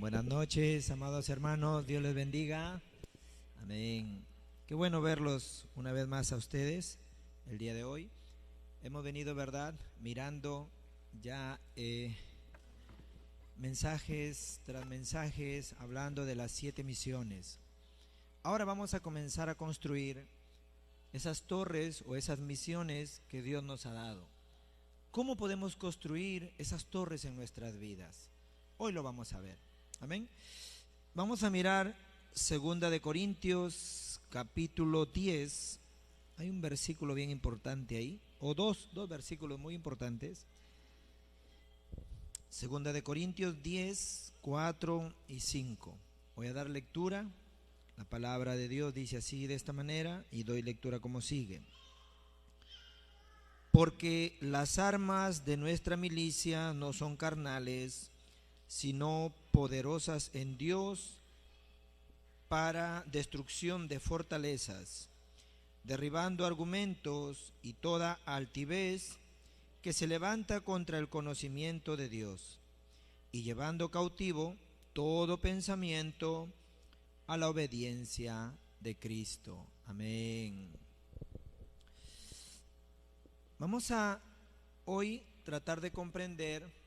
Buenas noches, amados hermanos, Dios les bendiga. Amén. Qué bueno verlos una vez más a ustedes el día de hoy. Hemos venido, ¿verdad?, mirando ya mensajes tras mensajes, hablando de las 7 misiones. Ahora vamos a comenzar a construir esas torres o esas misiones que Dios nos ha dado. ¿Cómo podemos construir esas torres en nuestras vidas? Hoy lo vamos a ver. Amén. Vamos a mirar 2 Corintios capítulo 10. Hay un versículo bien importante ahí, o dos versículos muy importantes. 2 Corintios 10, 4 y 5. Voy a dar lectura. La palabra de Dios dice así, de esta manera, y doy lectura como sigue. Porque las armas de nuestra milicia no son carnales, sino poderosas en Dios para destrucción de fortalezas, derribando argumentos y toda altivez que se levanta contra el conocimiento de Dios, y llevando cautivo todo pensamiento a la obediencia de Cristo. Amén. Vamos a hoy tratar de comprender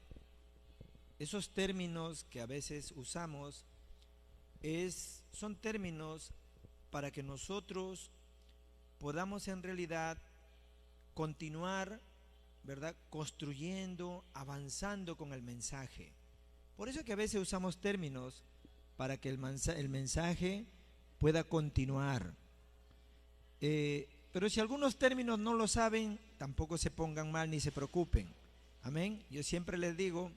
esos términos que a veces usamos. Son términos para que nosotros podamos en realidad continuar, ¿verdad?, construyendo, avanzando con el mensaje. Por eso que a veces usamos términos para que el mensaje pueda continuar. Pero si algunos términos no lo saben, tampoco se pongan mal ni se preocupen. Amén. Yo siempre les digo,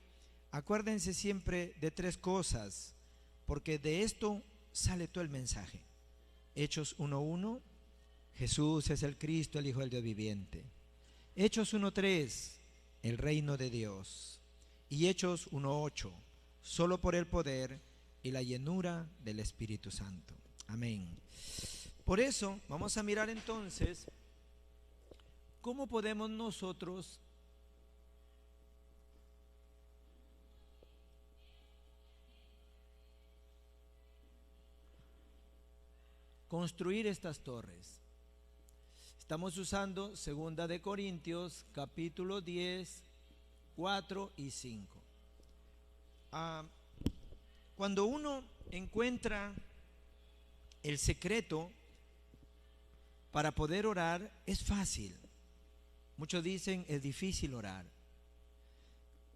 acuérdense siempre de 3 cosas, porque de esto sale todo el mensaje. Hechos 1:1, Jesús es el Cristo, el Hijo del Dios viviente. Hechos 1:3, el reino de Dios. Y Hechos 1:8, solo por el poder y la llenura del Espíritu Santo. Amén. Por eso vamos a mirar entonces cómo podemos nosotros construir estas torres. Estamos usando 2 Corintios capítulo 10, 4 y 5. Cuando uno encuentra el secreto para poder orar, es fácil. Muchos dicen es difícil orar.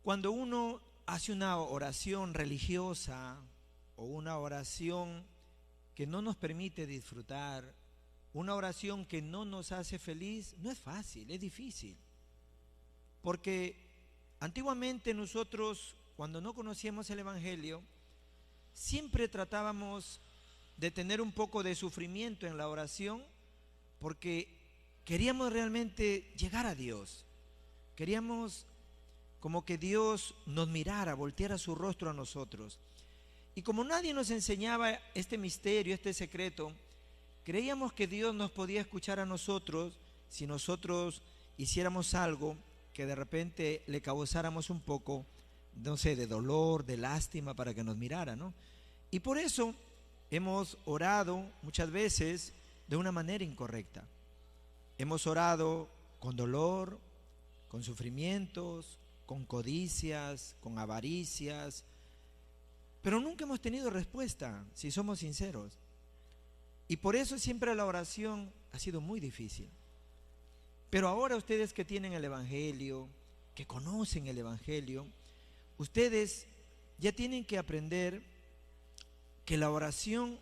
Cuando uno hace una oración religiosa o una oración que no nos permite disfrutar, una oración que no nos hace feliz, no es fácil, es difícil. Porque antiguamente nosotros, cuando no conocíamos el Evangelio, siempre tratábamos de tener un poco de sufrimiento en la oración, porque queríamos realmente llegar a Dios. Queríamos como que Dios nos mirara, volteara su rostro a nosotros. Y como nadie nos enseñaba este misterio, este secreto, creíamos que Dios nos podía escuchar a nosotros si nosotros hiciéramos algo que de repente le causáramos un poco, no sé, de dolor, de lástima, para que nos mirara, ¿no? Y por eso hemos orado muchas veces de una manera incorrecta. Hemos orado con dolor, con sufrimientos, con codicias, con avaricias, pero nunca hemos tenido respuesta, si somos sinceros. Y por eso siempre la oración ha sido muy difícil. Pero ahora ustedes que tienen el Evangelio, que conocen el Evangelio, ustedes ya tienen que aprender que la oración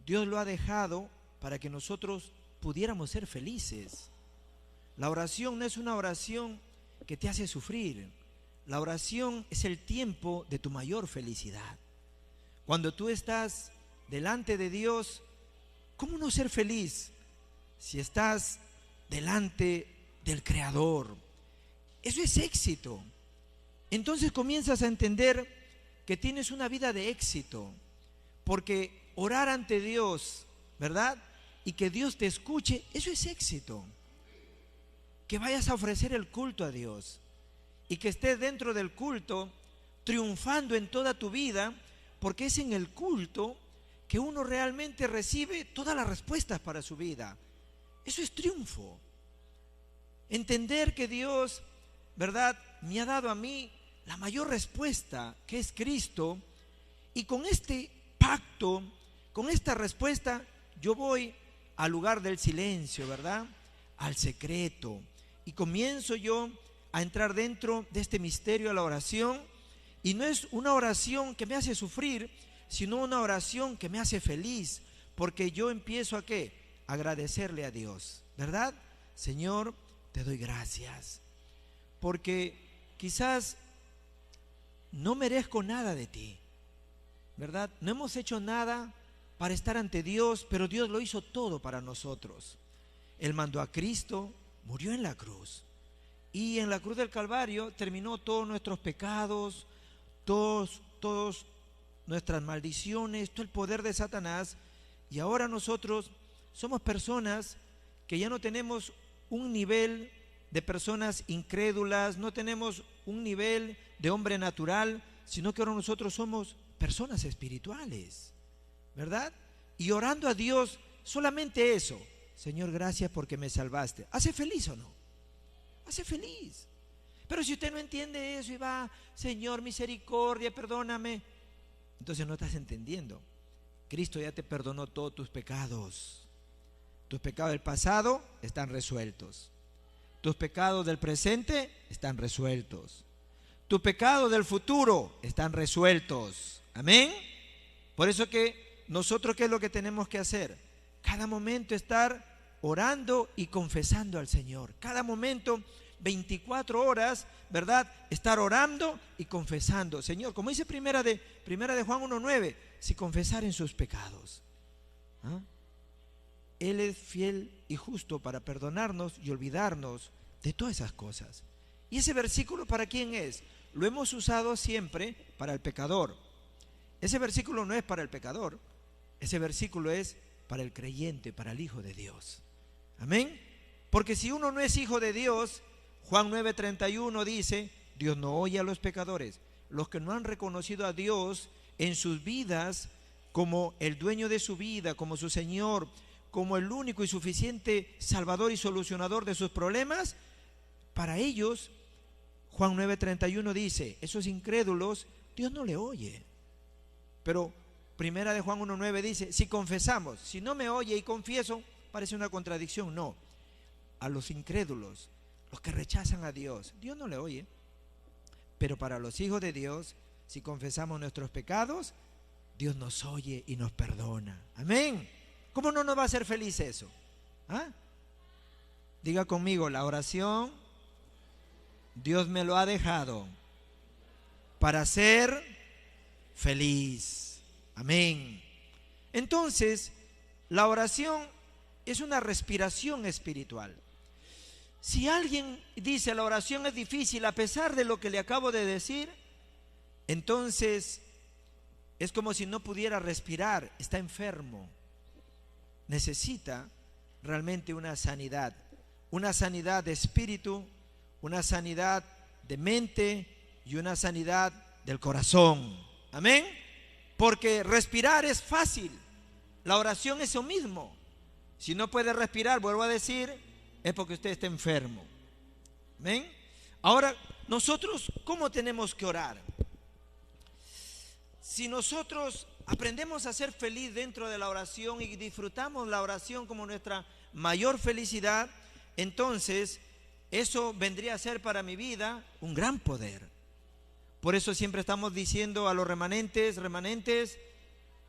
Dios lo ha dejado para que nosotros pudiéramos ser felices. La oración no es una oración que te hace sufrir. La oración es el tiempo de tu mayor felicidad. Cuando tú estás delante de Dios, ¿cómo no ser feliz si estás delante del Creador? Eso es éxito. Entonces comienzas a entender que tienes una vida de éxito, porque orar ante Dios, ¿verdad?, y que Dios te escuche, eso es éxito. Que vayas a ofrecer el culto a Dios y que estés dentro del culto triunfando en toda tu vida, porque es en el culto que uno realmente recibe todas las respuestas para su vida. Eso es triunfo. Entender que Dios, ¿verdad?, me ha dado a mí la mayor respuesta, que es Cristo, y con este pacto, con esta respuesta, yo voy al lugar del silencio, ¿verdad?, al secreto, y comienzo yo a entrar dentro de este misterio de la oración, y no es una oración que me hace sufrir, sino una oración que me hace feliz, porque yo empiezo a ¿qué? Agradecerle a Dios, ¿verdad? Señor, te doy gracias, porque quizás no merezco nada de ti, ¿verdad? No hemos hecho nada para estar ante Dios, pero Dios lo hizo todo para nosotros. Él mandó a Cristo, murió en la cruz, y en la cruz del Calvario terminó todos nuestros pecados, todos nuestras maldiciones, todo el poder de Satanás, y ahora nosotros somos personas que ya no tenemos un nivel de personas incrédulas, no tenemos un nivel de hombre natural, sino que ahora nosotros somos personas espirituales, ¿verdad? Y orando a Dios, solamente eso: Señor, gracias porque me salvaste. ¿Hace feliz o no? Hace feliz. Pero si usted no entiende eso y va, Señor, misericordia, perdóname, entonces no estás entendiendo. Cristo ya te perdonó todos tus pecados. Tus pecados del pasado están resueltos. Tus pecados del presente están resueltos. Tus pecados del futuro están resueltos. Amén. Por eso que nosotros, ¿qué es lo que tenemos que hacer? Cada momento estar orando y confesando al Señor. Cada momento, 24 horas, ¿verdad?, estar orando y confesando. Señor, como dice primera de Juan 1:9, si confesaren sus pecados, ¿ah?, Él es fiel y justo para perdonarnos y olvidarnos de todas esas cosas. ¿Y ese versículo para quién es? Lo hemos usado siempre para el pecador. Ese versículo no es para el pecador, ese versículo es para el creyente, para el Hijo de Dios. Amén. Porque si uno no es hijo de Dios, Juan 9:31 dice: Dios no oye a los pecadores. Los que no han reconocido a Dios en sus vidas como el dueño de su vida, como su Señor, como el único y suficiente Salvador y solucionador de sus problemas, para ellos, Juan 9:31 dice, esos incrédulos, Dios no le oye. Pero primera de Juan 1:9 dice, si confesamos, si no me oye y confieso, parece una contradicción. No, a los incrédulos, los que rechazan a Dios, Dios no le oye. Pero para los hijos de Dios, si confesamos nuestros pecados, Dios nos oye y nos perdona. Amén. ¿Cómo no nos va a hacer feliz eso? ¿Ah? Diga conmigo, la oración, Dios me lo ha dejado para ser feliz. Amén. Entonces, la oración es una respiración espiritual. Si alguien dice la oración es difícil a pesar de lo que le acabo de decir, entonces es como si no pudiera respirar, está enfermo. Necesita realmente una sanidad de espíritu, una sanidad de mente y una sanidad del corazón. Amén. Porque respirar es fácil, la oración es lo mismo. Si no puede respirar, vuelvo a decir, es porque usted está enfermo. Amén. Ahora, nosotros, ¿cómo tenemos que orar? Si nosotros aprendemos a ser feliz dentro de la oración y disfrutamos la oración como nuestra mayor felicidad, entonces eso vendría a ser para mi vida un gran poder. Por eso siempre estamos diciendo a los remanentes,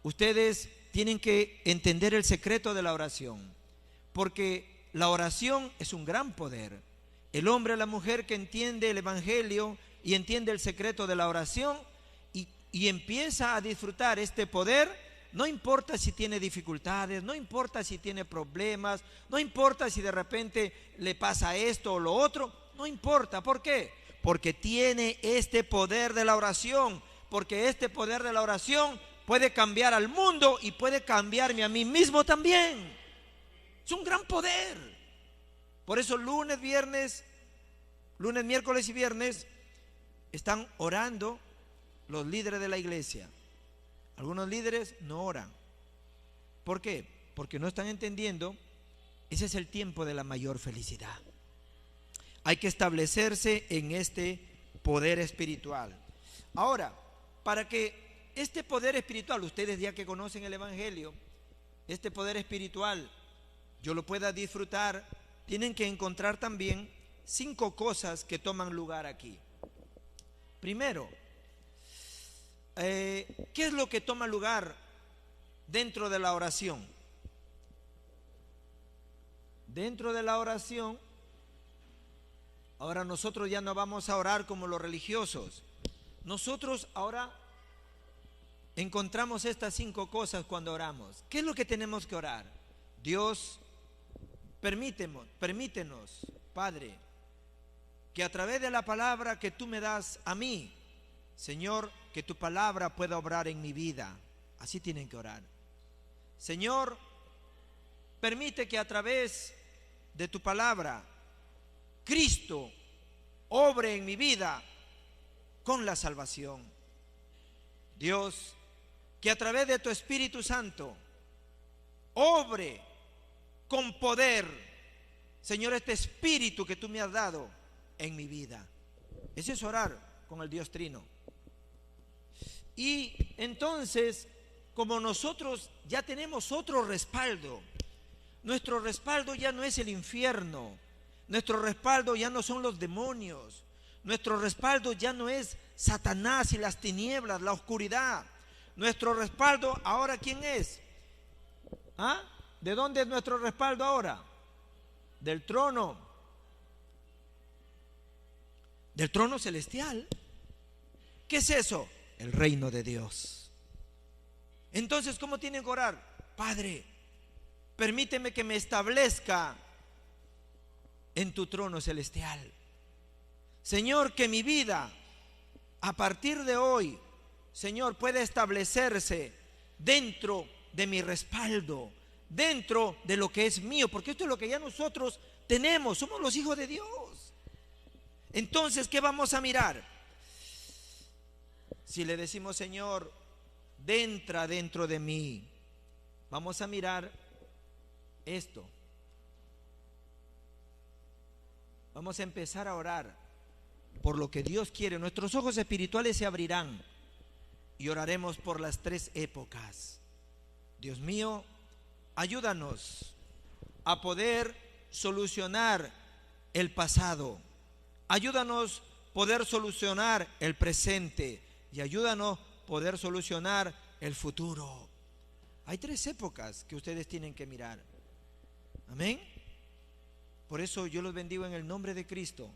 ustedes tienen que entender el secreto de la oración, porque la oración es un gran poder. El hombre o la mujer que entiende el evangelio y entiende el secreto de la oración y empieza a disfrutar este poder, no importa si tiene dificultades, no importa si tiene problemas, no importa si de repente le pasa esto o lo otro, no importa. ¿Por qué? Porque tiene este poder de la oración, porque este poder de la oración puede cambiar al mundo y puede cambiarme a mí mismo también. Es un gran poder. Por eso lunes, miércoles y viernes están orando los líderes de la iglesia. Algunos líderes no oran. ¿Por qué? Porque no están entendiendo, ese es el tiempo de la mayor felicidad. Hay que establecerse en este poder espiritual. Ahora, para que este poder espiritual, ustedes ya que conocen el Evangelio, este poder espiritual yo lo pueda disfrutar, tienen que encontrar también 5 cosas que toman lugar aquí. Primero, ¿qué es lo que toma lugar dentro de la oración? Dentro de la oración, ahora nosotros ya no vamos a orar como los religiosos. Nosotros ahora encontramos estas 5 cosas cuando oramos. ¿Qué es lo que tenemos que orar? Dios, permítenos, Padre, que a través de la palabra que tú me das a mí, Señor, que tu palabra pueda obrar en mi vida. Así tienen que orar. Señor, permite que a través de tu palabra, Cristo obre en mi vida con la salvación. Dios, que a través de tu Espíritu Santo obre con poder, Señor, este espíritu que tú me has dado en mi vida. Ese es orar con el Dios Trino. Y entonces, como nosotros ya tenemos otro respaldo, nuestro respaldo ya no es el infierno, nuestro respaldo ya no son los demonios, nuestro respaldo ya no es Satanás y las tinieblas, la oscuridad. Nuestro respaldo ahora, ¿quién es? ¿Ah? ¿De dónde es nuestro respaldo ahora? Del trono celestial. ¿Qué es eso? El reino de Dios. Entonces, ¿cómo tienen que orar? Padre, permíteme que me establezca en tu trono celestial. Señor, que mi vida a partir de hoy, Señor, pueda establecerse dentro de mi respaldo, dentro de lo que es mío, porque esto es lo que ya nosotros tenemos, somos los hijos de Dios. Entonces, ¿qué vamos a mirar? Si le decimos, Señor, entra dentro de mí, vamos a mirar esto. Vamos a empezar a orar por lo que Dios quiere. Nuestros ojos espirituales se abrirán y oraremos por las 3 épocas. Dios mío, ayúdanos a poder solucionar el pasado. Ayúdanos a poder solucionar el presente y ayúdanos a poder solucionar el futuro. Hay 3 épocas que ustedes tienen que mirar. Amén. Por eso yo los bendigo en el nombre de Cristo,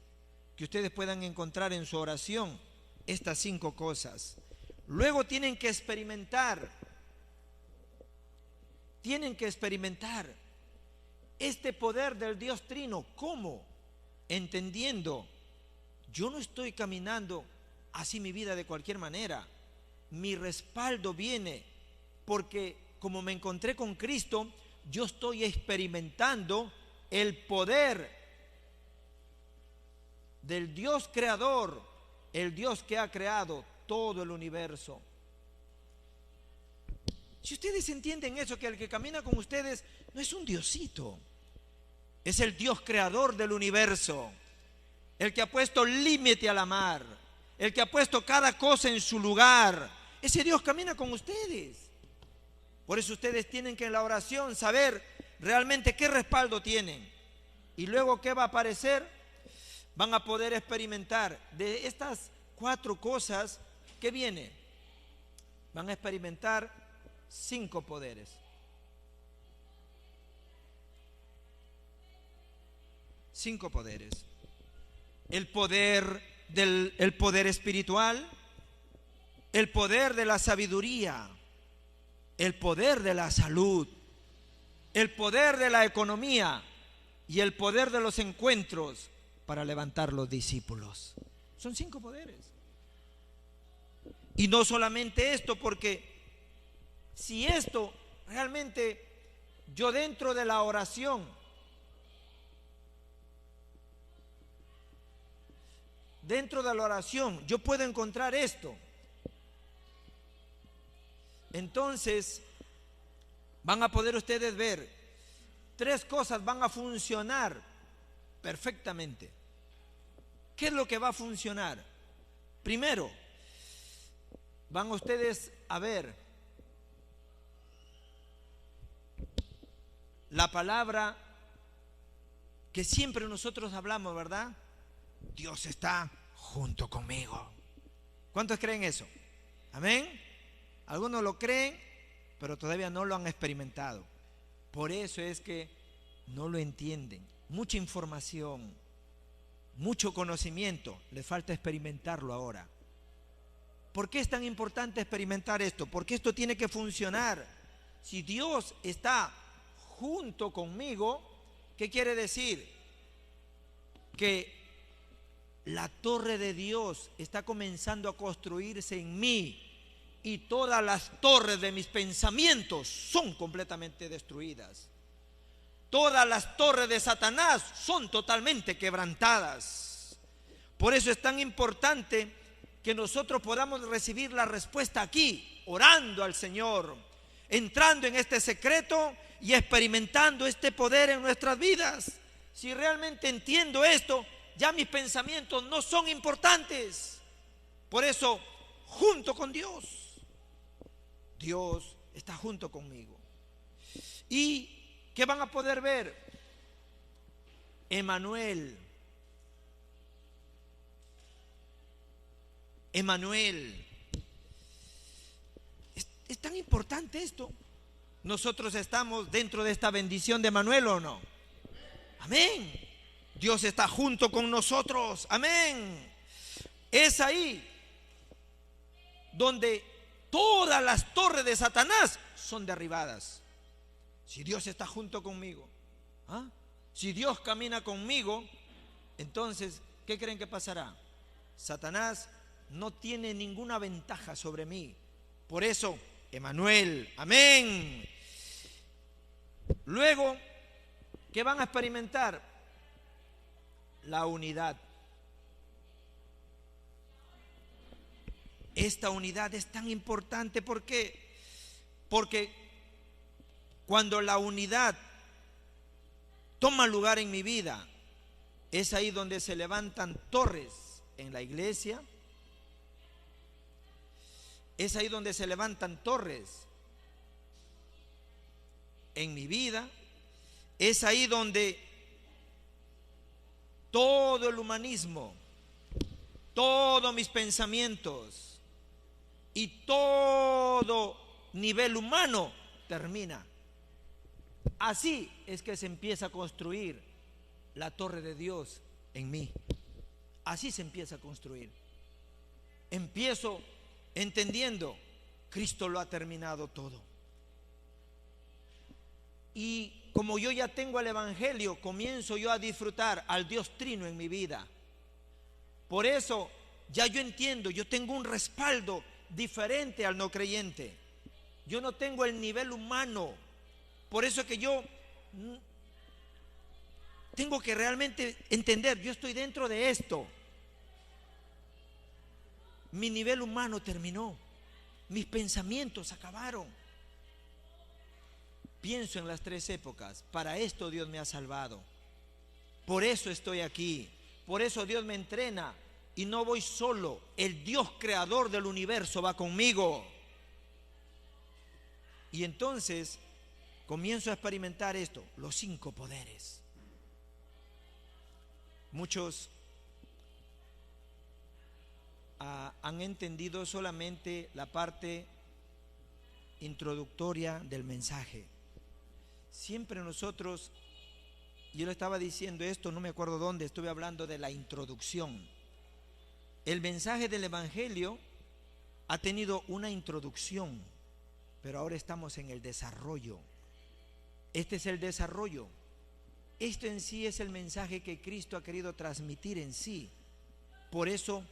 que ustedes puedan encontrar en su oración estas 5 cosas. Luego tienen que experimentar este poder del Dios Trino. ¿Cómo? Entendiendo, yo no estoy caminando así mi vida de cualquier manera. Mi respaldo viene porque como me encontré con Cristo, yo estoy experimentando el poder del Dios creador, el Dios que ha creado todo el universo. Si ustedes entienden eso, que el que camina con ustedes no es un diosito, es el Dios creador del universo, el que ha puesto límite a la mar, el que ha puesto cada cosa en su lugar. Ese Dios camina con ustedes. Por eso ustedes tienen que en la oración saber realmente qué respaldo tienen. Y luego, ¿qué va a aparecer? Van a poder experimentar de estas 4 cosas que viene. Van a experimentar 5 poderes. Cinco poderes. El poder espiritual, el poder de la sabiduría, el poder de la salud, el poder de la economía y el poder de los encuentros para levantar los discípulos. Son 5 poderes. Y no solamente esto, porque si esto realmente yo dentro de la oración, yo puedo encontrar esto. entonces van a poder ustedes ver, tres cosas van a funcionar perfectamente. ¿Qué es lo que va a funcionar? Primero, van ustedes a ver la palabra que siempre nosotros hablamos, ¿verdad? Dios está junto conmigo. ¿Cuántos creen eso? Amén. Algunos lo creen, pero todavía no lo han experimentado. Por eso es que no lo entienden. Mucha información, mucho conocimiento, le falta experimentarlo ahora. ¿Por qué es tan importante experimentar esto? Porque esto tiene que funcionar. Si Dios está junto conmigo, ¿qué quiere decir? Que la torre de Dios está comenzando a construirse en mí y todas las torres de mis pensamientos son completamente destruidas. Todas las torres de Satanás son totalmente quebrantadas. Por eso es tan importante que nosotros podamos recibir la respuesta aquí, orando al Señor, entrando en este secreto y experimentando este poder en nuestras vidas. Si realmente entiendo esto, ya mis pensamientos no son importantes. Por eso, junto con Dios, Dios está junto conmigo. ¿Y qué van a poder ver? Emmanuel. Emmanuel. Es tan importante esto. Nosotros estamos dentro de esta bendición de Emmanuel, ¿o no? Amén. Dios está junto con nosotros. Amén. Es ahí donde todas las torres de Satanás son derribadas. Si Dios está junto conmigo, si Dios camina conmigo, entonces, ¿qué creen que pasará? Satanás no tiene ninguna ventaja sobre mí. Por eso, Emmanuel, amén. Luego, ¿qué van a experimentar? La unidad. Esta unidad es tan importante. ¿Por qué? Porque cuando la unidad toma lugar en mi vida, es ahí donde se levantan torres en la iglesia. Es ahí donde se levantan torres en mi vida. Es ahí donde todo el humanismo, todos mis pensamientos y todo nivel humano termina. Así es que se empieza a construir la torre de Dios en mí. Así se empieza a construir. Empiezo entendiendo, Cristo lo ha terminado todo. Y como yo ya tengo el Evangelio, comienzo yo a disfrutar al Dios Trino en mi vida. Por eso ya yo entiendo, yo tengo un respaldo diferente al no creyente. Yo no tengo el nivel humano. Por eso que yo tengo que realmente entender, yo estoy dentro de esto. Mi nivel humano terminó. Mis pensamientos acabaron. Pienso en las tres épocas. Para esto Dios me ha salvado. Por eso estoy aquí. Por eso Dios me entrena. Y no voy solo. El Dios creador del universo va conmigo. Y entonces comienzo a experimentar esto, los 5 poderes. Muchos han entendido solamente la parte introductoria del mensaje. Siempre nosotros, yo le estaba diciendo esto, no me acuerdo dónde, estuve hablando de la introducción. El mensaje del Evangelio ha tenido una introducción, pero ahora estamos en el desarrollo. Este es el desarrollo. Esto en sí es el mensaje que Cristo ha querido transmitir en sí. Por eso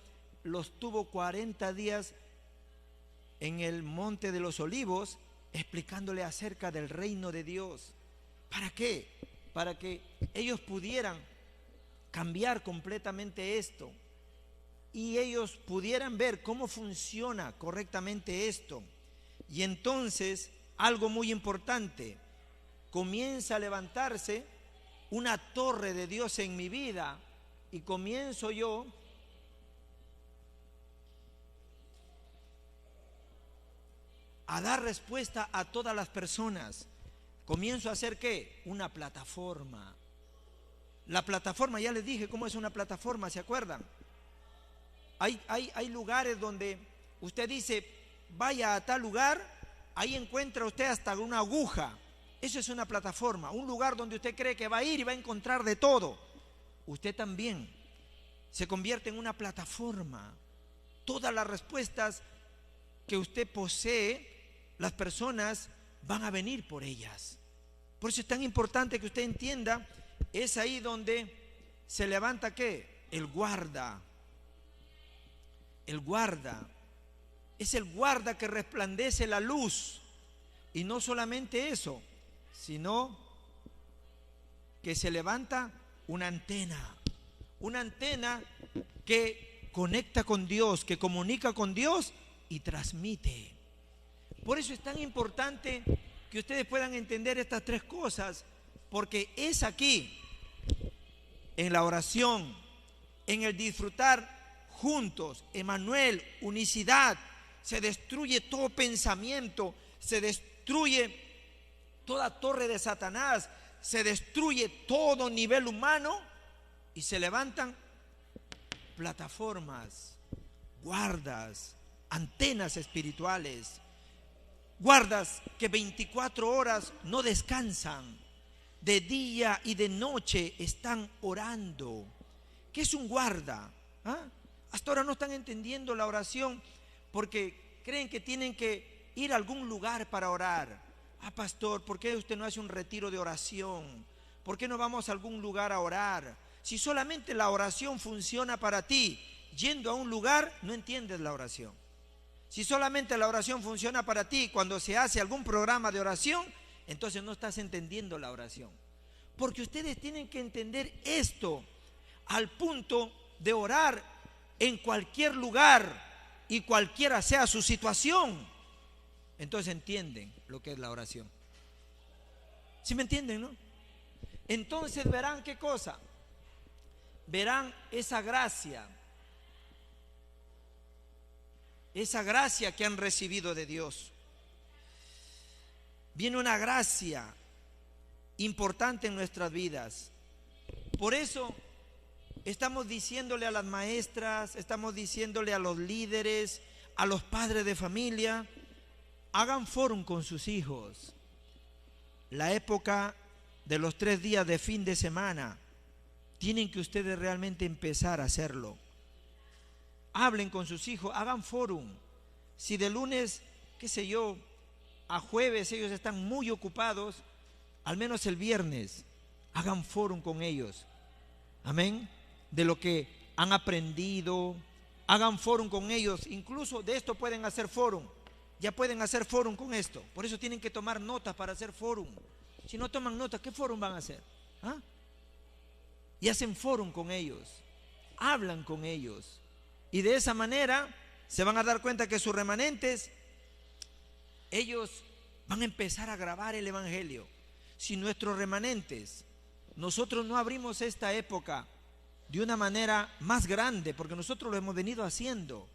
los tuvo 40 días en el Monte de los Olivos explicándole acerca del reino de Dios. ¿Para qué? Para que ellos pudieran cambiar completamente esto y ellos pudieran ver cómo funciona correctamente esto. Y entonces, algo muy importante, comienza a levantarse una torre de Dios en mi vida y comienzo yo a dar respuesta a todas las personas. Comienzo a hacer ¿qué? Una plataforma. La plataforma, ya les dije cómo es una plataforma, ¿se acuerdan? Hay lugares donde usted dice, vaya a tal lugar, ahí encuentra usted hasta una aguja. Eso es una plataforma, un lugar donde usted cree que va a ir y va a encontrar de todo. Usted también se convierte en una plataforma. Todas las respuestas que usted posee, las personas van a venir por ellas. Por eso es tan importante que usted entienda, es ahí donde se levanta ¿qué? El guarda. El guarda. Es el guarda que resplandece la luz. Y no solamente eso, sino que se levanta una antena que conecta con Dios, que comunica con Dios y transmite. Por eso es tan importante que ustedes puedan entender estas tres cosas, porque es aquí, en la oración, en el disfrutar juntos, Emmanuel, unicidad, se destruye todo pensamiento, se destruye toda torre de Satanás, se destruye todo nivel humano y se levantan plataformas, guardas, antenas espirituales, guardas que 24 horas no descansan, de día y de noche están orando. ¿Qué es un guarda? ¿Ah? Hasta ahora no están entendiendo la oración porque creen que tienen que ir a algún lugar para orar. Ah, pastor, ¿por qué usted no hace un retiro de oración? ¿Por qué no vamos a algún lugar a orar? Si solamente la oración funciona para ti, yendo a un lugar, no entiendes la oración. Si solamente la oración funciona para ti cuando se hace algún programa de oración, entonces no estás entendiendo la oración. Porque ustedes tienen que entender esto al punto de orar en cualquier lugar y cualquiera sea su situación. Entonces entienden lo que es la oración. ¿Sí me entienden, no? Entonces verán qué cosa. Verán esa gracia que han recibido de Dios. Viene una gracia importante en nuestras vidas. Por eso estamos diciéndole a las maestras, estamos diciéndole a los líderes, a los padres de familia, hagan fórum con sus hijos. La época de los 3 días de fin de semana, tienen que ustedes realmente empezar a hacerlo. Hablen con sus hijos, hagan fórum. Si de lunes, qué sé yo, a jueves ellos están muy ocupados, al menos el viernes, hagan fórum con ellos. Amén. De lo que han aprendido, hagan fórum con ellos. Incluso de esto pueden hacer fórum. Ya pueden hacer fórum con esto. Por eso tienen que tomar notas para hacer fórum. Si no toman notas, ¿qué fórum van a hacer? ¿Ah? Y hacen fórum con ellos. Hablan con ellos. Y de esa manera se van a dar cuenta que sus remanentes, ellos van a empezar a grabar el evangelio. Si nuestros remanentes, nosotros no abrimos esta época de una manera más grande, porque nosotros lo hemos venido haciendo,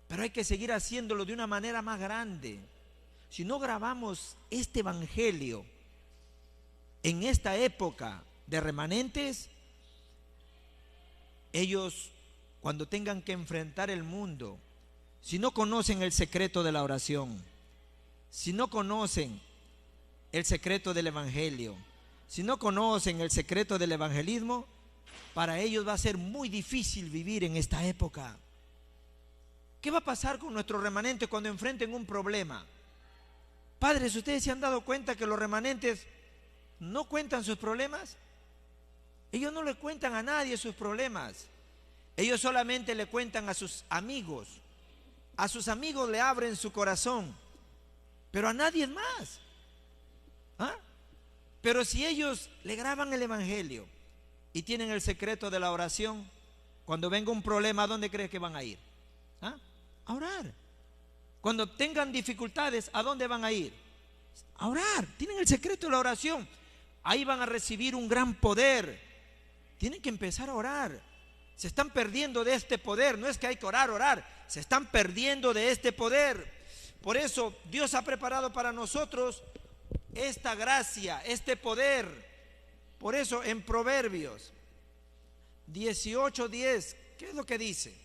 pero hay que seguir haciéndolo de una manera más grande. Si no grabamos este evangelio en esta época de remanentes, ellos cuando tengan que enfrentar el mundo, si no conocen el secreto de la oración, si no conocen el secreto del evangelio, si no conocen el secreto del evangelismo, para ellos va a ser muy difícil vivir en esta época. ¿Qué va a pasar con nuestros remanentes cuando enfrenten un problema? Padres, ¿ustedes se han dado cuenta que los remanentes no cuentan sus problemas? Ellos no le cuentan a nadie sus problemas. Ellos solamente le cuentan a sus amigos. A sus amigos le abren su corazón, pero a nadie más. ¿Ah? Pero si ellos le graban el evangelio y tienen el secreto de la oración, cuando venga un problema, ¿a dónde crees que van a ir? ¿Ah? A orar. Cuando tengan dificultades, ¿a dónde van a ir? A orar. Tienen el secreto de la oración. Ahí van a recibir un gran poder. Tienen que empezar a orar. Se están perdiendo de este poder. No es que hay que orar. Se están perdiendo de este poder. Por eso Dios ha preparado para nosotros esta gracia, este poder. Por eso en Proverbios 18:10, ¿qué es lo que dice?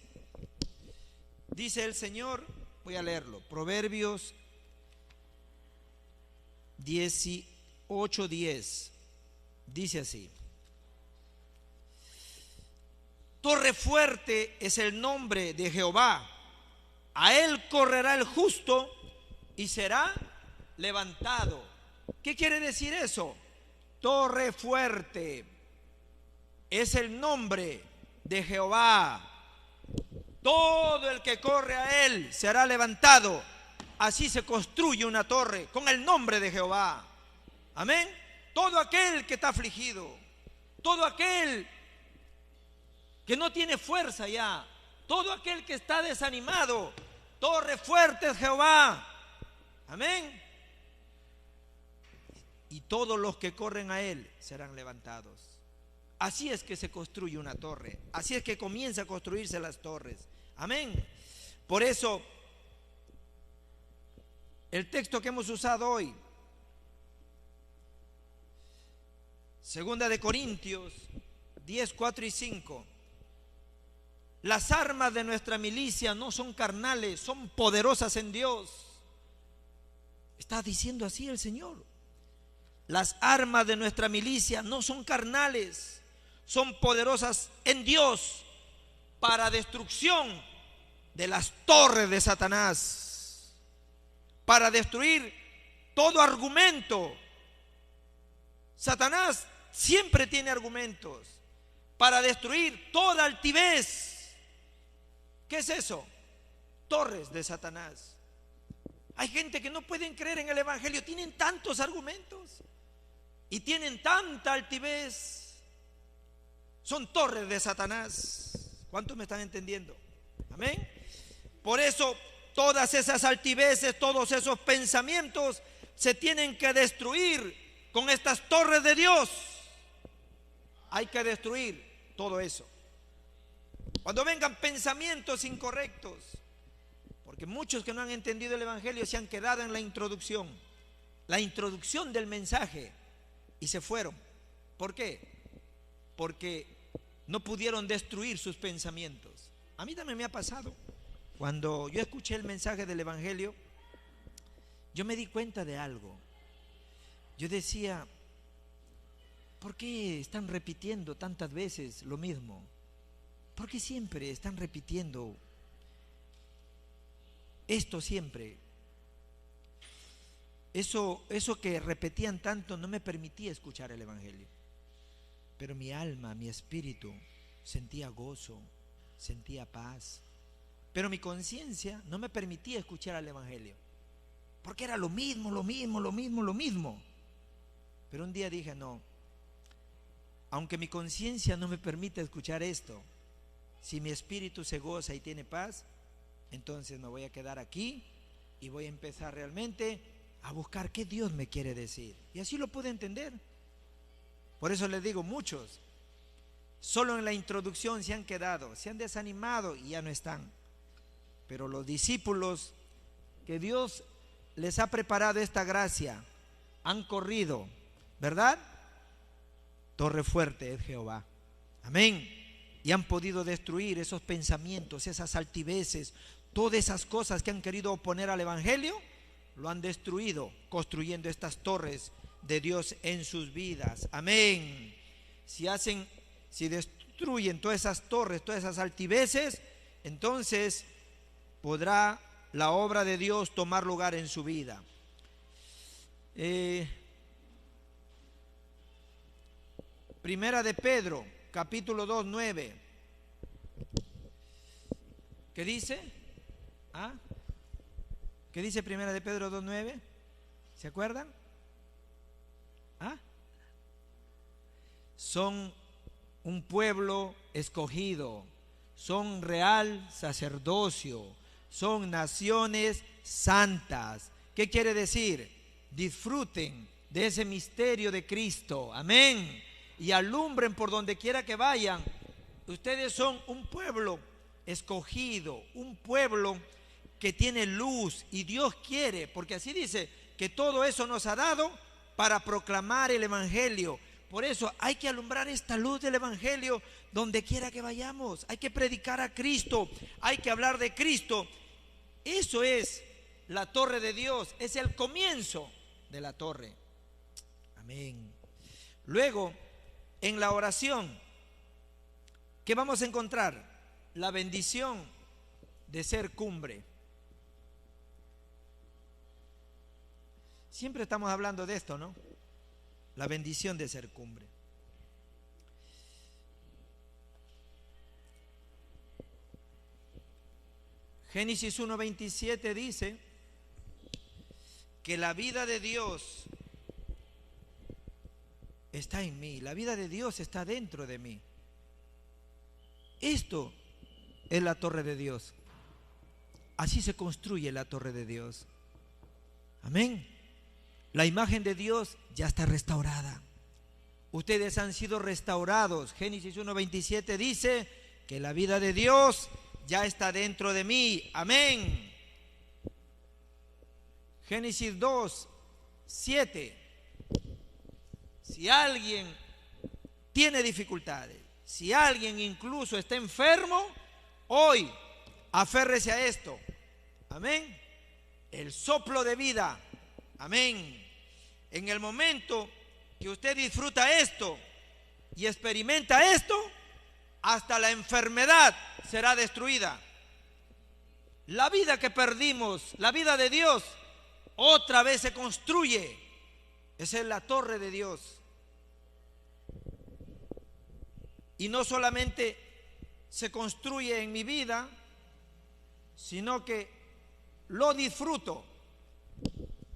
Dice el Señor, voy a leerlo, Proverbios 18:10, dice así: torre fuerte es el nombre de Jehová, a él correrá el justo y será levantado. ¿Qué quiere decir eso? Torre fuerte es el nombre de Jehová. Todo el que corre a él será levantado. Así se construye una torre con el nombre de Jehová. Amén. Todo aquel que está afligido, todo aquel que no tiene fuerza ya, todo aquel que está desanimado, torre fuerte es Jehová. Amén. Y todos los que corren a él serán levantados. Así es que se construye una torre. Así es que comienza a construirse las torres. Amén. Por eso, el texto que hemos usado hoy, 2 de Corintios 10, 4 y 5. Las armas de nuestra milicia no son carnales, son poderosas en Dios. Está diciendo así el Señor. Las armas de nuestra milicia no son carnales, son poderosas en Dios para destrucción de las torres de Satanás, para destruir todo argumento. Satanás siempre tiene argumentos para destruir toda altivez. ¿Qué es eso? Torres de Satanás. Hay gente que no pueden creer en el Evangelio, tienen tantos argumentos y tienen tanta altivez. Son torres de Satanás. ¿Cuántos me están entendiendo? Amén. Por eso todas esas altiveces, todos esos pensamientos se tienen que destruir con estas torres de Dios. Hay que destruir todo eso. Cuando vengan pensamientos incorrectos, porque muchos que no han entendido el Evangelio se han quedado en la introducción del mensaje y se fueron. ¿Por qué? Porque no pudieron destruir sus pensamientos. A mí también me ha pasado. Cuando yo escuché el mensaje del Evangelio, yo me di cuenta de algo. Yo decía, ¿por qué están repitiendo tantas veces lo mismo? ¿Por qué siempre están repitiendo esto siempre? Eso que repetían tanto no me permitía escuchar el Evangelio. Pero mi alma, mi espíritu sentía gozo, sentía paz. Pero mi conciencia no me permitía escuchar el Evangelio, porque era lo mismo. Pero un día dije, no, aunque mi conciencia no me permita escuchar esto, si mi espíritu se goza y tiene paz, entonces me voy a quedar aquí y voy a empezar realmente a buscar qué Dios me quiere decir. Y así lo pude entender. Por eso les digo, muchos solo en la introducción se han quedado, se han desanimado y ya no están. Pero los discípulos que Dios les ha preparado esta gracia han corrido, ¿verdad? Torre fuerte es Jehová. Amén. Y han podido destruir esos pensamientos, esas altiveces, todas esas cosas que han querido oponer al Evangelio, lo han destruido construyendo estas torres de Dios en sus vidas. Amén. Si destruyen todas esas torres, todas esas altiveces, entonces podrá la obra de Dios tomar lugar en su vida. Primera de Pedro, capítulo 2, 9. ¿Qué dice? ¿Qué dice Primera de Pedro 2, 9? ¿Se acuerdan? Son un pueblo escogido, son real sacerdocio, son naciones santas. ¿Qué quiere decir? Disfruten de ese misterio de Cristo, amén, y alumbren por donde quiera que vayan. Ustedes son un pueblo escogido, un pueblo que tiene luz, y Dios quiere, porque así dice, que todo eso nos ha dado para proclamar el evangelio. Por eso hay que alumbrar esta luz del evangelio donde quiera que vayamos. Hay que predicar a Cristo, hay que hablar de Cristo. Eso es la torre de Dios, es el comienzo de la torre. Amén. Luego, en la oración, ¿qué vamos a encontrar? La bendición de ser cumbre. Siempre estamos hablando de esto, ¿no? La bendición de ser cumbre. Génesis 1:27 dice que la vida de Dios está en mí, la vida de Dios está dentro de mí. Esto es la torre de Dios. Así se construye la torre de Dios. Amén. La imagen de Dios ya está restaurada. Ustedes han sido restaurados. Génesis 1:27 dice que la vida de Dios ya está dentro de mí. Amén. Génesis 2:7. Si alguien tiene dificultades, si alguien incluso está enfermo, hoy aférrese a esto. Amén. El soplo de vida. Amén. En el momento que usted disfruta esto y experimenta esto, hasta la enfermedad será destruida. La vida que perdimos, la vida de Dios, otra vez se construye. Esa es la torre de Dios. Y no solamente se construye en mi vida, sino que lo disfruto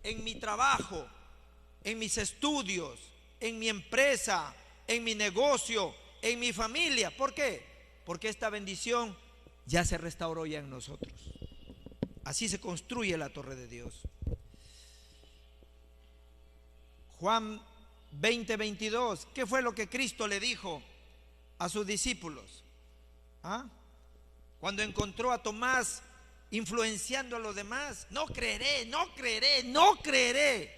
en mi trabajo, en mis estudios, en mi empresa, en mi negocio, en mi familia. ¿Por qué? Porque esta bendición ya se restauró ya en nosotros. Así se construye la torre de Dios. Juan 20:22, ¿qué fue lo que Cristo le dijo a sus discípulos? Cuando encontró a Tomás influenciando a los demás: no creeré, no creeré, no creeré.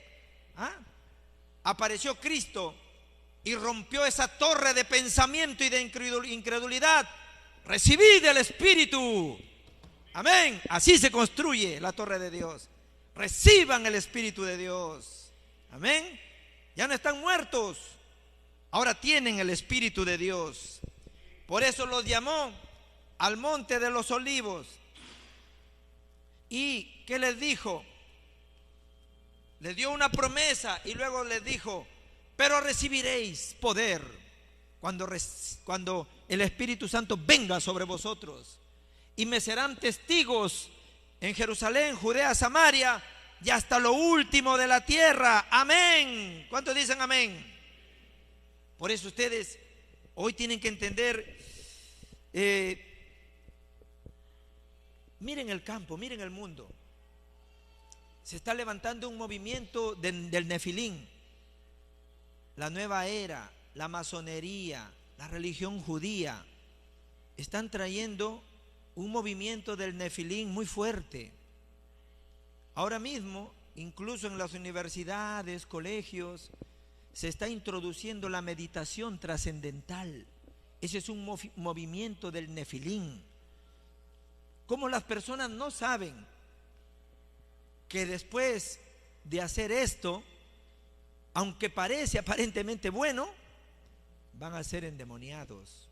Apareció Cristo y rompió esa torre de pensamiento y de incredulidad. Recibid el Espíritu. Amén. Así se construye la torre de Dios. Reciban el Espíritu de Dios. Amén. Ya no están muertos, ahora tienen el Espíritu de Dios. Por eso los llamó al monte de los olivos. ¿Y qué les dijo? Les dio una promesa y luego les dijo: pero recibiréis poder cuando el Espíritu Santo venga sobre vosotros, y me serán testigos en Jerusalén, Judea, Samaria y hasta lo último de la tierra. Amén. ¿Cuántos dicen amén? Por eso ustedes hoy tienen que entender, miren el campo, miren el mundo. Se está levantando un movimiento del Nefilín, la nueva era, la masonería, la religión judía. Están trayendo un movimiento del Nefilín muy fuerte. Ahora mismo, incluso en las universidades, colegios, se está introduciendo la meditación trascendental. Ese es un movimiento del Nefilín. Como las personas no saben que después de hacer esto, aunque parece aparentemente bueno, van a ser endemoniados.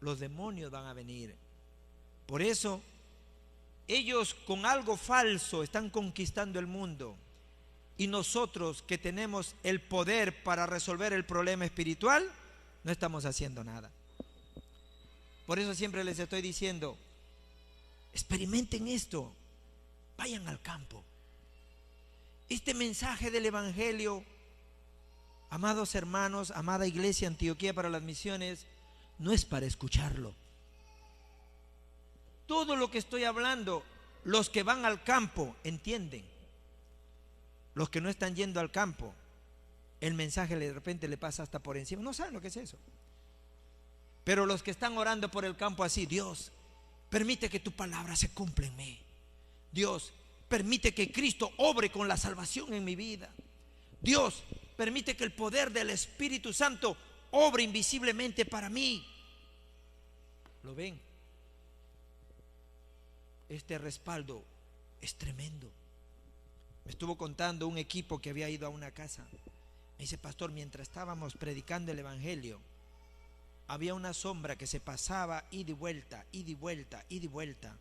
Los demonios van a venir. Por eso ellos con algo falso están conquistando el mundo, y nosotros que tenemos el poder para resolver el problema espiritual no estamos haciendo nada. Por eso siempre les estoy diciendo: experimenten esto, vayan al campo. Este mensaje del evangelio, amados hermanos, amada iglesia Antioquía para las Misiones, no es para escucharlo. Todo lo que estoy hablando los que van al campo entienden. Los que no están yendo al campo, el mensaje de repente le pasa hasta por encima. No saben lo que es eso. Pero los que están orando por el campo así: Dios, permite que tu palabra se cumpla en mí. Dios, permite que Cristo obre con la salvación en mi vida. Dios, permite que el poder del Espíritu Santo obre invisiblemente para mí. ¿Lo ven? Este respaldo es tremendo. Me estuvo contando un equipo que había ido a una casa. Me dice: pastor, mientras estábamos predicando el evangelio, había una sombra que se pasaba ida y vuelta, ida y vuelta, ida y vuelta.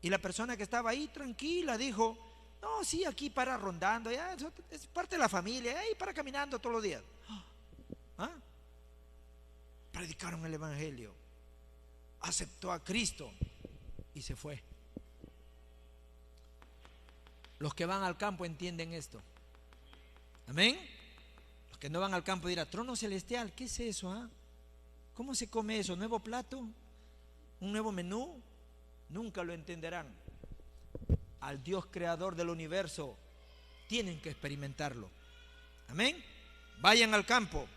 Y la persona que estaba ahí tranquila dijo: no, sí, aquí para rondando, ya, es parte de la familia, ahí para caminando todos los días. ¿Ah? Predicaron el evangelio, aceptó a Cristo y se fue. Los que van al campo entienden esto. Amén. Los que no van al campo dirán: trono celestial, ¿qué es eso? ¿Ah? ¿Cómo se come eso? ¿Nuevo plato? ¿Un nuevo menú? Nunca lo entenderán. Al Dios creador del universo tienen que experimentarlo. Amén. Vayan al campo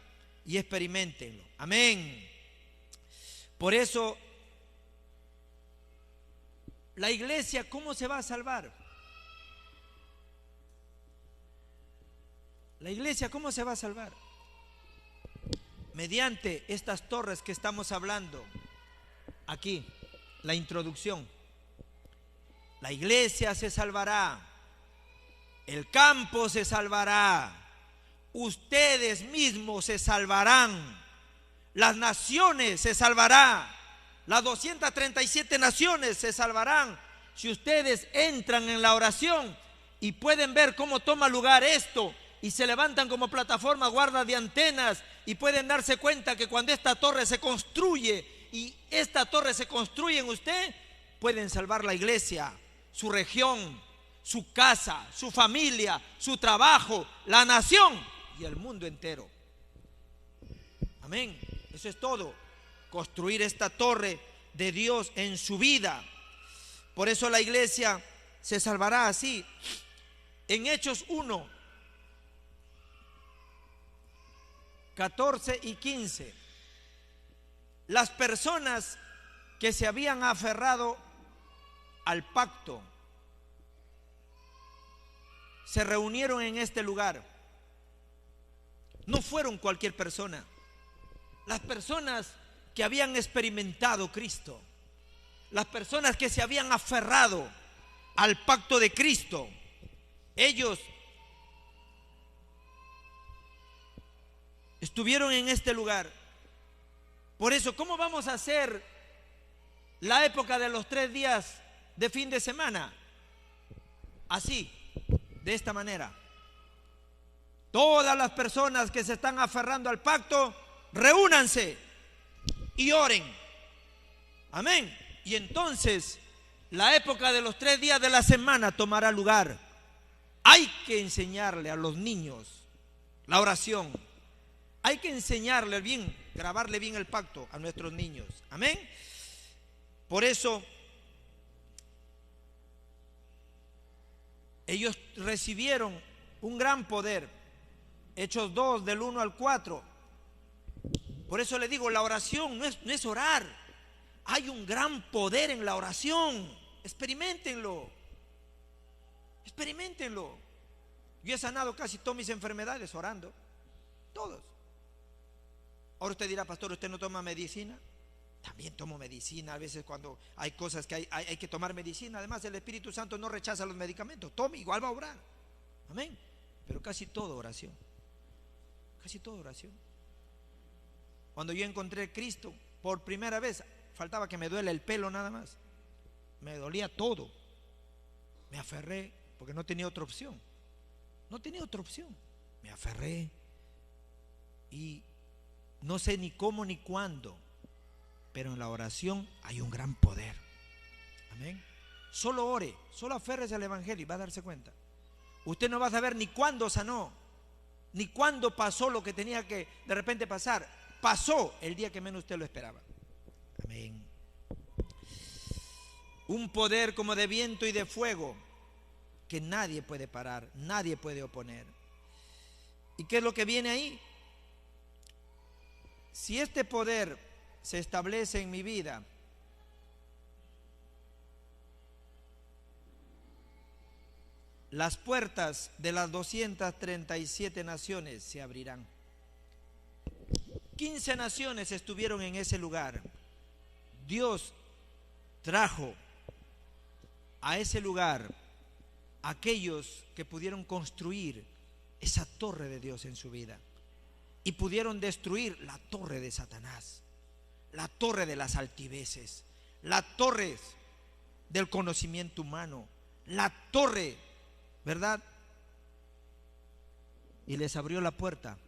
y experimentenlo. Amén. Por eso, la iglesia, ¿cómo se va a salvar? La iglesia, ¿cómo se va a salvar? Mediante estas torres que estamos hablando aquí, la introducción. La iglesia se salvará, el campo se salvará, ustedes mismos se salvarán, las naciones se salvarán, las 237 naciones se salvarán si ustedes entran en la oración y pueden ver cómo toma lugar esto. Y se levantan como plataforma guarda de antenas y pueden darse cuenta que cuando esta torre se construye y esta torre se construye en usted, pueden salvar la iglesia, su región, su casa, su familia, su trabajo, la nación y el mundo entero. Amén. Eso es todo. Construir esta torre de Dios en su vida. Por eso la iglesia se salvará así. En Hechos 1, 14 y 15, las personas que se habían aferrado al pacto se reunieron en este lugar. No fueron cualquier persona. Las personas que habían experimentado Cristo, las personas que se habían aferrado al pacto de Cristo, ellos estuvieron en este lugar. Por eso, ¿cómo vamos a hacer la época de los 3 días de fin de semana? Así, de esta manera. Todas las personas que se están aferrando al pacto, reúnanse y oren. Amén. Y entonces, la época de los 3 días de la semana tomará lugar. Hay que enseñarle a los niños la oración. Hay que enseñarle bien, grabarle bien el pacto a nuestros niños. Amén. Por eso, ellos recibieron un gran poder. Hechos 2, del 1 al 4. Por eso le digo, la oración no es orar. Hay un gran poder en la oración. Experiméntenlo. Experiméntenlo. Yo he sanado casi todas mis enfermedades orando. Todos. Ahora usted dirá: pastor, ¿usted no toma medicina? También tomo medicina. A veces cuando hay cosas que hay que tomar medicina. Además, el Espíritu Santo no rechaza los medicamentos. Tome, igual va a orar. Amén. Pero casi todo oración. Casi todo oración. Cuando yo encontré a Cristo por primera vez, faltaba que me duele el pelo nada más. Me dolía todo. Me aferré porque no tenía otra opción. No tenía otra opción. Me aferré y no sé ni cómo ni cuándo, pero en la oración hay un gran poder. Amén. Solo ore, solo aférrese al evangelio y va a darse cuenta. Usted no va a saber ni cuándo sanó, ni cuándo pasó lo que tenía que de repente pasar. Pasó el día que menos usted lo esperaba. Amén. un poder como de viento y de fuego que nadie puede parar, nadie puede oponer. ¿Y qué es lo que viene ahí? Si este poder se establece en mi vida, las puertas de las 237 naciones se abrirán. 15 naciones estuvieron en ese lugar. Dios trajo a ese lugar aquellos que pudieron construir esa torre de Dios en su vida y pudieron destruir la torre de Satanás, la torre de las altiveces, la torre del conocimiento humano, la torre, ¿verdad? Y les abrió la puerta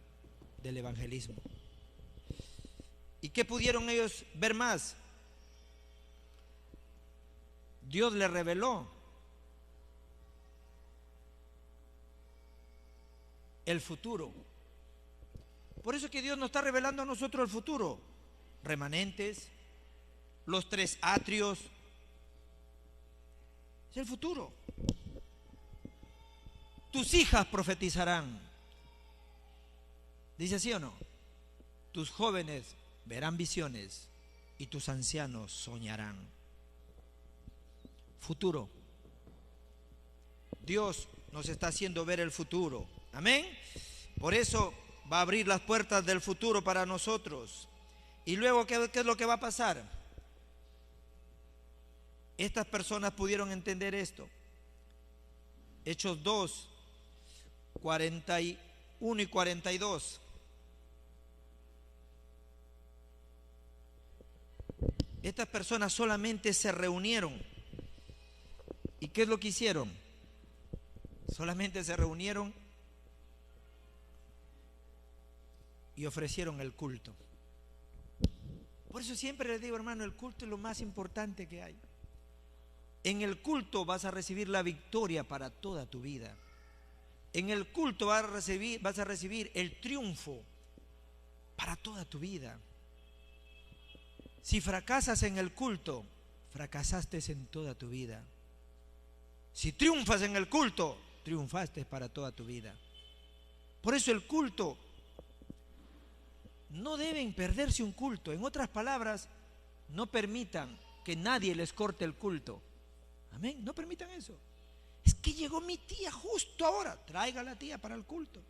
del evangelismo. ¿Y qué pudieron ellos ver más? Dios les reveló el futuro. Por eso es que Dios nos está revelando a nosotros el futuro. Remanentes, los 3 atrios, es el futuro. Tus hijas profetizarán. ¿Dice sí o no? Tus jóvenes verán visiones y tus ancianos soñarán. Futuro. Dios nos está haciendo ver el futuro. Amén. Por eso va a abrir las puertas del futuro para nosotros. Y luego, ¿qué es lo que va a pasar? Estas personas pudieron entender esto. Hechos 2, 41 y 42. Estas personas solamente se reunieron. ¿Y qué es lo que hicieron? Solamente se reunieron y ofrecieron el culto. Por eso siempre les digo, hermano, el culto es lo más importante que hay. En el culto vas a recibir la victoria para toda tu vida. En el culto vas a recibir el triunfo para toda tu vida. Si fracasas en el culto, fracasaste en toda tu vida. Si triunfas en el culto, triunfaste para toda tu vida. Por eso el culto, no deben perderse un culto. En otras palabras, no permitan que nadie les corte el culto. Amén, no permitan eso. Es que llegó mi tía justo ahora, traiga a la tía para el culto.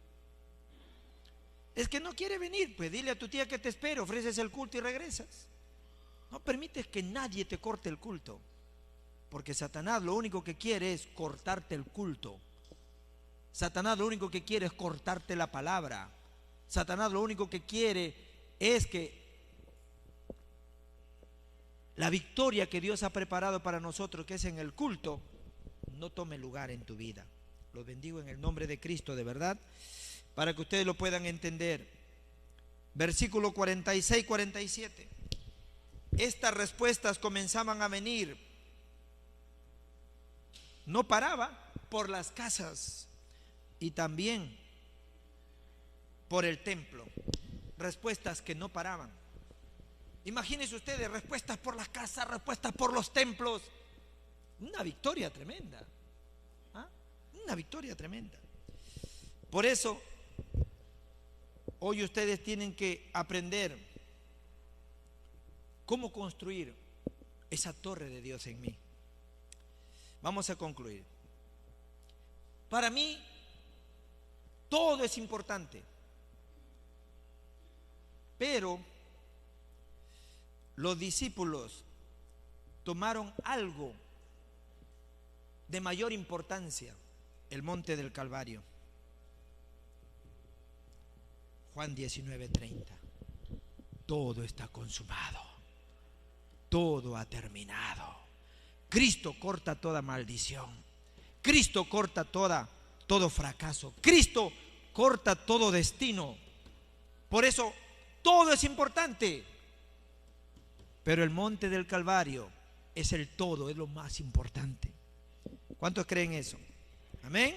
Es que no quiere venir, pues dile a tu tía que te espere, ofreces el culto y regresas. No permites que nadie te corte el culto, porque Satanás lo único que quiere es cortarte el culto. Satanás lo único que quiere es cortarte la palabra. Satanás lo único que quiere es que la victoria que Dios ha preparado para nosotros, que es en el culto, no tome lugar en tu vida. Los bendigo en el nombre de Cristo, de verdad, para que ustedes lo puedan entender. Versículo 46, 47. Estas respuestas comenzaban a venir. No paraba por las casas y también por el templo. Respuestas que no paraban. Imagínense ustedes, respuestas por las casas, respuestas por los templos. Una victoria tremenda. ¿Ah? Una victoria tremenda. Por eso, hoy ustedes tienen que aprender cómo construir esa torre de Dios en mí. Vamos a concluir. Para mí, todo es importante. Pero los discípulos tomaron algo de mayor importancia, el monte del Calvario. Juan 19:30. Todo está consumado. Todo ha terminado. Cristo corta toda maldición. Cristo corta todo fracaso. Cristo corta todo destino. Por eso todo es importante. Pero el monte del Calvario es el todo, es lo más importante. ¿Cuántos creen eso? Amén.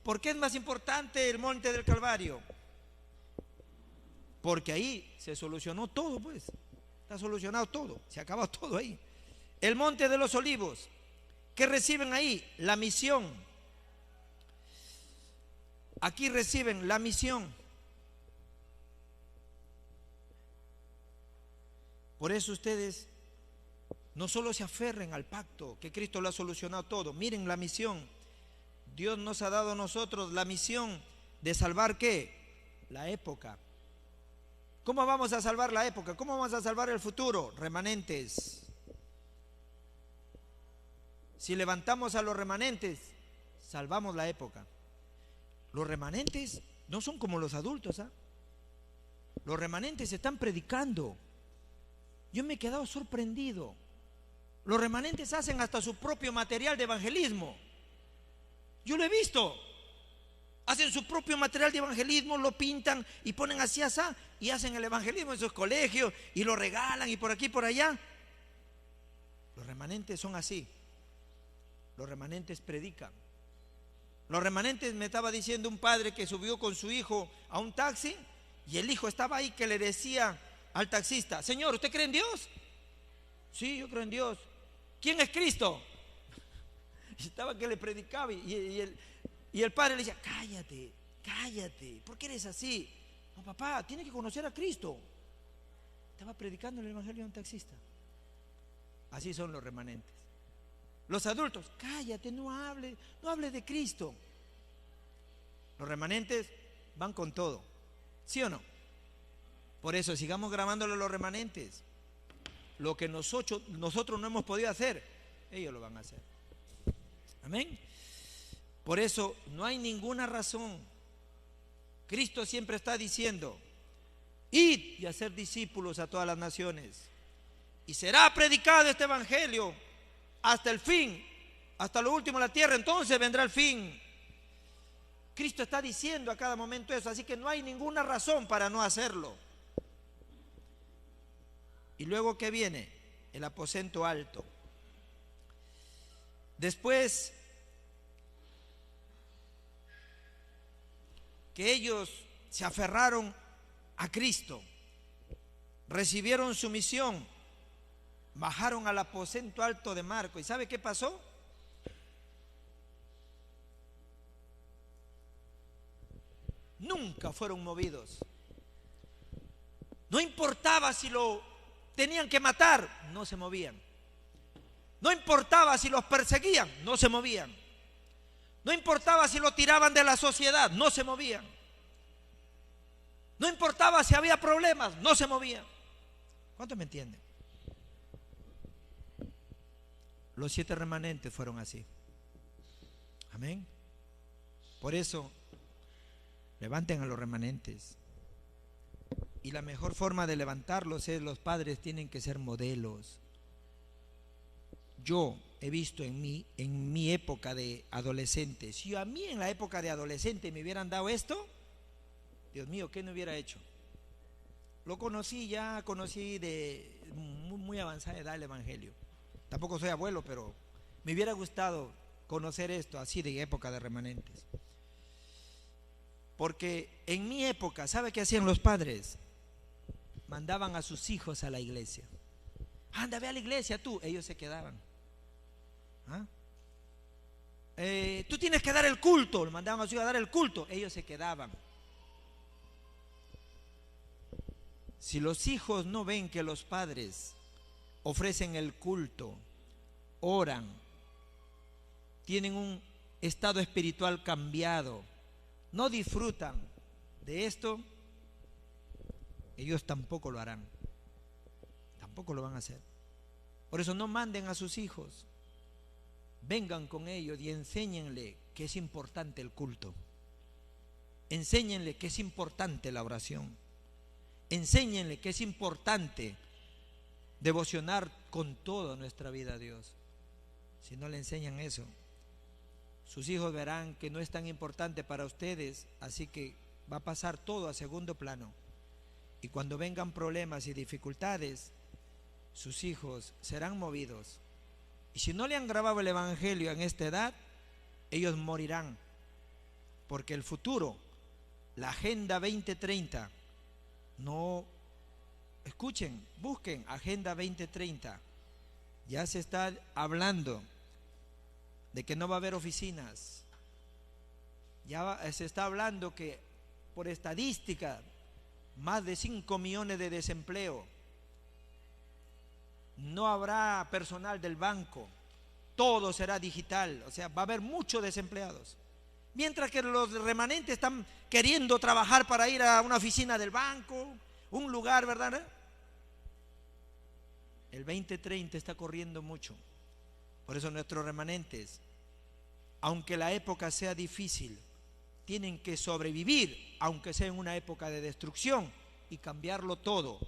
¿Por qué es más importante el monte del Calvario? Porque ahí se solucionó todo, pues. Está solucionado todo, se acabó todo ahí. el monte de los olivos. ¿Qué reciben ahí? La misión. Aquí reciben la misión. Por eso ustedes no solo se aferren al pacto, que Cristo lo ha solucionado todo. Miren la misión. Dios nos ha dado a nosotros la misión de salvar ¿qué? La época. ¿Cómo vamos a salvar la época? ¿Cómo vamos a salvar el futuro? Remanentes. Si levantamos a los remanentes, salvamos la época. Los remanentes no son como los adultos, ¿ah? Los remanentes están predicando. Yo me he quedado sorprendido. Los remanentes hacen hasta su propio material de evangelismo. Yo lo he visto. Hacen su propio material de evangelismo, lo pintan y ponen así, y hacen el evangelismo en sus colegios y lo regalan y por aquí y por allá. Los remanentes son así. Los remanentes predican. Los remanentes, me estaba diciendo un padre que subió con su hijo a un taxi y el hijo estaba ahí que le decía al taxista: Señor, ¿usted cree en Dios? Sí, yo creo en Dios. ¿Quién es Cristo? Y estaba que le predicaba y el padre le decía: cállate, cállate, ¿por qué eres así? No, papá, tiene que conocer a Cristo. Estaba predicando el evangelio a un taxista. Así son los remanentes. Los adultos: cállate, no hable de Cristo. Los remanentes van con todo, ¿sí o no? Por eso sigamos grabándole a los remanentes. Lo que nosotros no hemos podido hacer, ellos lo van a hacer. Amén. Por eso no hay ninguna razón. Cristo siempre está diciendo: id y hacer discípulos a todas las naciones, y será predicado este evangelio hasta el fin, hasta lo último de la tierra, entonces vendrá el fin. Cristo está diciendo a cada momento eso, así que no hay ninguna razón para no hacerlo. Y luego, ¿qué viene? El aposento alto. Después que ellos se aferraron a Cristo, recibieron su misión, bajaron al aposento alto de Marco. ¿Y sabe qué pasó? Nunca fueron movidos. No importaba si lo tenían que matar, no se movían. No importaba si los perseguían, no se movían. No importaba si lo tiraban de la sociedad, no se movían. No importaba si había problemas, no se movían. ¿Cuántos me entienden? Los 7 remanentes fueron así. Amén. Por eso, levanten a los remanentes. Y la mejor forma de levantarlos es: los padres tienen que ser modelos. Yo he visto en mi época de adolescente, si a mí en la época de adolescente me hubieran dado esto, Dios mío, ¿qué no hubiera hecho? Lo conocí de muy avanzada edad el evangelio. Tampoco soy abuelo, pero me hubiera gustado conocer esto así de época de remanentes. Porque en mi época, ¿sabe qué hacían los padres? Mandaban a sus hijos a la iglesia. Anda, ve a la iglesia tú. Ellos se quedaban. ¿Ah? Tú tienes que dar el culto. Mandaban a sus hijos a dar el culto. Ellos se quedaban. Si los hijos no ven que los padres ofrecen el culto, oran, tienen un estado espiritual cambiado, no disfrutan de esto, ellos tampoco lo harán, tampoco lo van a hacer. Por eso no manden a sus hijos, vengan con ellos y enséñenle que es importante el culto, enséñenle que es importante la oración, enséñenle que es importante devocionar con toda nuestra vida a Dios. Si no le enseñan eso, sus hijos verán que no es tan importante para ustedes, así que va a pasar todo a segundo plano. Y cuando vengan problemas y dificultades, sus hijos serán movidos. Y si no le han grabado el evangelio en esta edad, ellos morirán. Porque el futuro, la Agenda 2030, no, escuchen, busquen Agenda 2030. Ya se está hablando de que no va a haber oficinas. Se está hablando que por estadística más de 5 millones de desempleo. No habrá personal del banco. Todo será digital. O sea, va a haber muchos desempleados. Mientras que los remanentes están queriendo trabajar para ir a una oficina del banco, un lugar, ¿verdad? El 2030 está corriendo mucho. Por eso nuestros remanentes, aunque la época sea difícil, tienen que sobrevivir, aunque sea en una época de destrucción, y cambiarlo todo.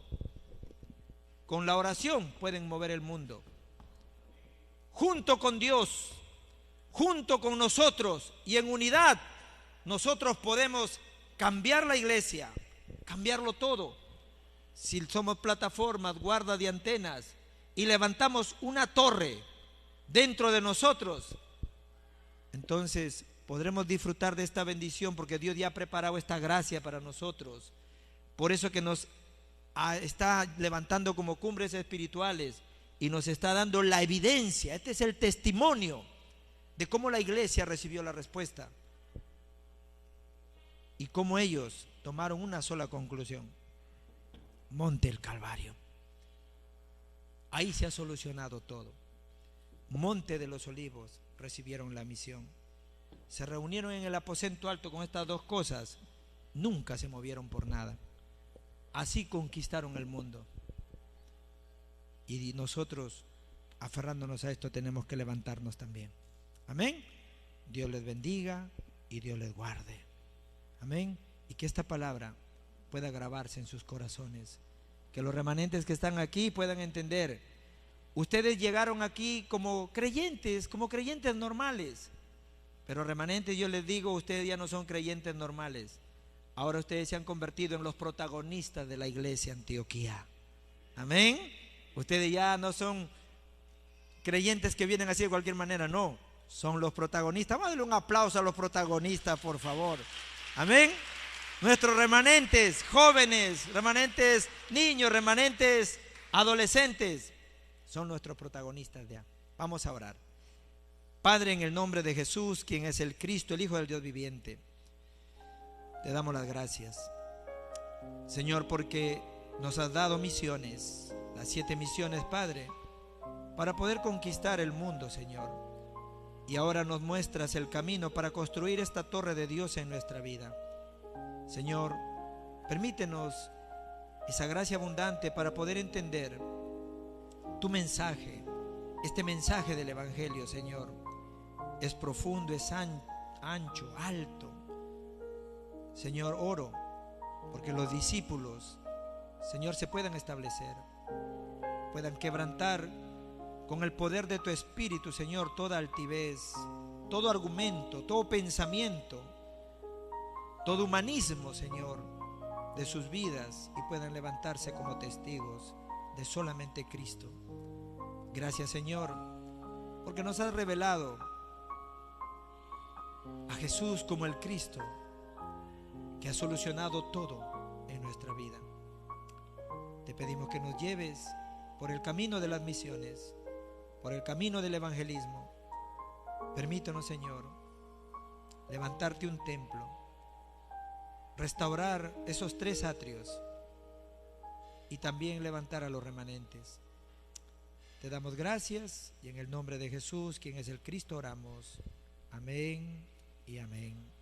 Con la oración pueden mover el mundo. Junto con Dios, junto con nosotros y en unidad, nosotros podemos cambiar la iglesia, cambiarlo todo. Si somos plataformas, guarda de antenas, y levantamos una torre dentro de nosotros, entonces podremos disfrutar de esta bendición, porque Dios ya ha preparado esta gracia para nosotros. Por eso que nos está levantando como cumbres espirituales y nos está dando la evidencia. Este es el testimonio de cómo la iglesia recibió la respuesta y cómo ellos tomaron una sola conclusión: Monte el Calvario. Ahí se ha solucionado todo. Monte de los Olivos recibieron la misión. Se reunieron en el aposento alto con estas dos cosas, nunca se movieron por nada. Así conquistaron el mundo. Y nosotros, aferrándonos a esto, tenemos que levantarnos también. Amén. Dios les bendiga y Dios les guarde. Amén. Y que esta palabra pueda grabarse en sus corazones. Que los remanentes que están aquí puedan entender. Ustedes llegaron aquí como creyentes normales. Pero remanentes, yo les digo, ustedes ya no son creyentes normales. Ahora ustedes se han convertido en los protagonistas de la iglesia Antioquía. Amén. Ustedes ya no son creyentes que vienen así de cualquier manera, no. Son los protagonistas. Vamos a darle un aplauso a los protagonistas, por favor. Amén. Nuestros remanentes jóvenes, remanentes niños, remanentes adolescentes, son nuestros protagonistas ya. Vamos a orar. Padre, en el nombre de Jesús, quien es el Cristo, el Hijo del Dios viviente, te damos las gracias, Señor, porque nos has dado misiones, las 7 misiones, Padre, para poder conquistar el mundo, Señor. Y ahora nos muestras el camino para construir esta torre de Dios en nuestra vida. Señor, permítenos esa gracia abundante para poder entender tu mensaje, este mensaje del Evangelio, Señor. Es profundo, es ancho, alto. Señor, oro porque los discípulos, Señor, se puedan establecer, puedan quebrantar con el poder de tu Espíritu, Señor, toda altivez, todo argumento, todo pensamiento, todo humanismo, Señor, de sus vidas, y puedan levantarse como testigos de solamente Cristo. Gracias, Señor, porque nos has revelado a Jesús como el Cristo que ha solucionado todo en nuestra vida. Te pedimos que nos lleves por el camino de las misiones, por el camino del evangelismo. Permítanos, Señor, levantarte un templo, restaurar esos 3 atrios y también levantar a los remanentes. Te damos gracias y en el nombre de Jesús, quien es el Cristo, oramos. Amén y amén.